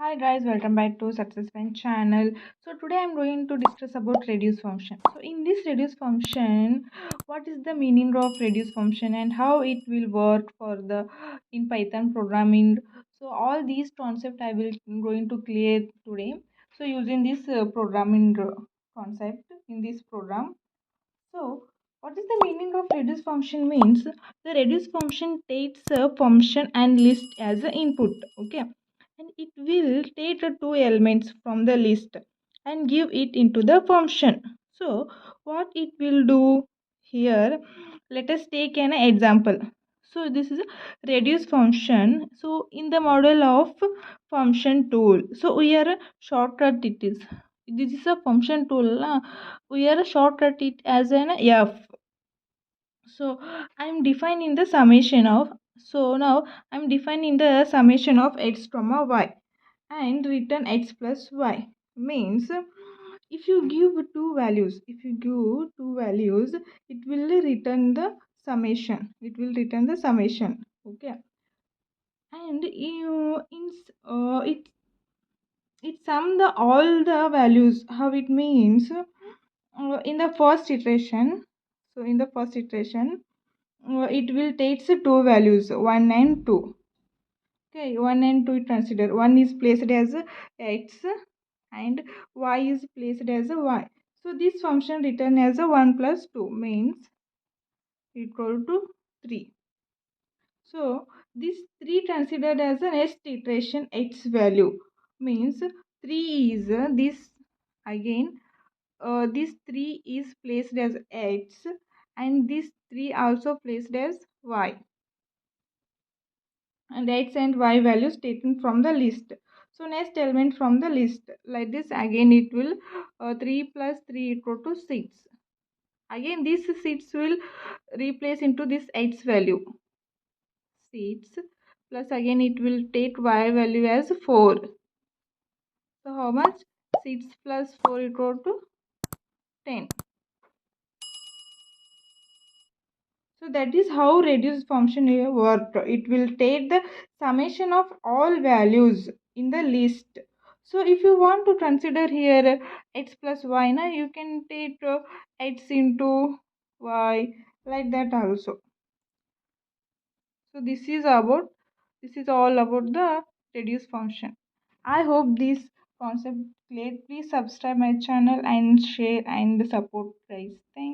Hi guys, welcome back to Success Fan channel. So today I'm going to discuss about reduce function. So in this reduce function, what is the meaning of reduce function and how it will work for the in Python programming. So all these concepts I will going to clear today. So using this programming concept in this program. So, what is the meaning of reduce function means? The reduce function takes a function and list as an input, okay? And it will take the two elements from the list and give it into the function. So, what it will do here, let us take an example. So, this is a reduce function. So, in the model of function tool, so we are a shortcut it is. This is a function tool. We are shortcut it as an f. So I'm defining the summation of, so now I'm defining the summation of x comma y and return x plus y means if you give two values it will return the summation, okay. And you in it sum the all the values how it means in the first iteration. So in the first iteration it will take two values 1 and 2, okay. 1 and 2 it consider, 1 is placed as x and y is placed as a y. So this function return as a 1 plus 2 means equal to 3. So this 3 considered as a next iteration x value means 3 is this again. This 3 is placed as x and this 3 also placed as y, and x and y values taken from the list. So next element from the list like this again it will 3 plus 3 equal to 6. Again this 6 will replace into this x value 6 plus again it will take y value as 4. So how much? 6 plus 4 equal to 10. So that is how reduce function here worked. It will take the summation of all values in the list. So if you want to consider here x plus y, now you can take x into y like that also. So this is all about the reduce function. I hope this concept clear. Please subscribe my channel and share and support guys. Thank you.